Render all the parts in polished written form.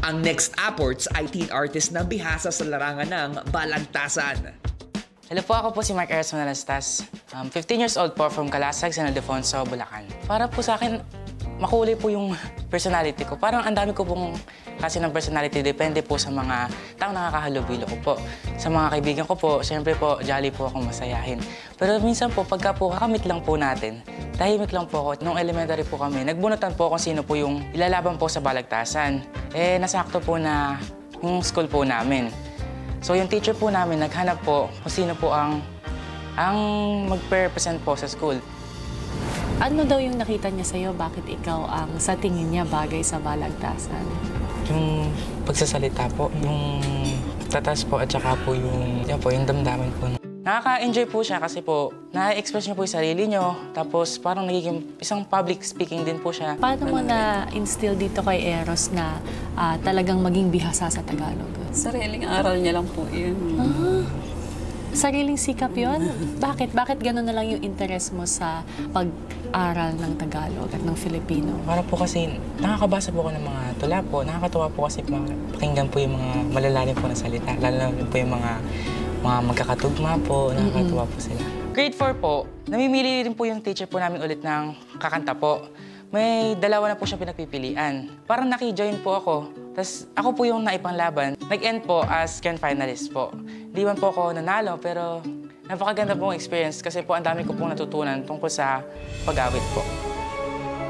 Ang next apports ay teen artist na bihasa sa larangan ng balagtasan. Hello po, ako po si Mark Eres Manalastas. 15 years old po from Calasag, San Ildefonso, Bulacan. Para po sa akin, makulay po yung personality ko. Parang ang dami ko pong kasi ng personality, depende po sa mga taong nakakahalubilo ko po. Sa mga kaibigan ko po, siyempre po, jolly po akong masayahin. Pero minsan po, pagka po kakamit lang po natin, tahimik lang po ako. Nung elementary po kami, nagbunutan po kung sino po yung ilalaban po sa balagtasan. Nasakto po na yung school po namin. So yung teacher po namin naghanap po kung sino po ang mag-represent po sa school. Ano daw yung nakita niya sa'yo? Bakit ikaw ang sa tingin niya bagay sa balagtasan? Yung pagsasalita po, yung tatas po at saka po yung damdamin po. Nakaka-enjoy po siya kasi po na-express niyo po yung sarili niyo. Tapos parang nagiging isang public speaking din po siya. Paano mo na-instill dito kay Eros na talagang maging bihasa sa Tagalog? Sariling aral niya lang po yun. Sariling sikap yun? Bakit? Bakit gano'n na lang yung interest mo sa pag-aral ng Tagalog at ng Filipino? Para po kasi nakakabasa po ako ng mga tula po. Nakakatuwa po kasi pakinggan po yung mga malalalim po na salita. Lalo na po yung mga magkakatugma po, nakakatuwa po sila. Grade 4 po, namimili rin po yung teacher po namin ulit ng kakanta po. May dalawa na po siya pinagpipilian. Parang naki-join po ako. Tapos ako po yung naipanglaban. Nag-end po as grand finalist po. Di man po ako nanalo, pero napakaganda pong experience kasi po ang dami ko pong natutunan tungkol sa pag-awit po.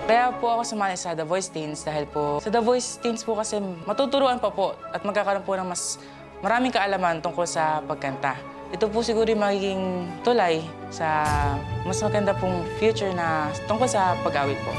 Kaya po ako sumali sa The Voice Teens dahil po sa The Voice Teens po kasi matuturuan pa po at magkakaroon po ng mas maraming kaalaman tungkol sa pagkanta. Ito po siguro yung magiging tulay sa mas maganda pong future na tungkol sa pag-awit po.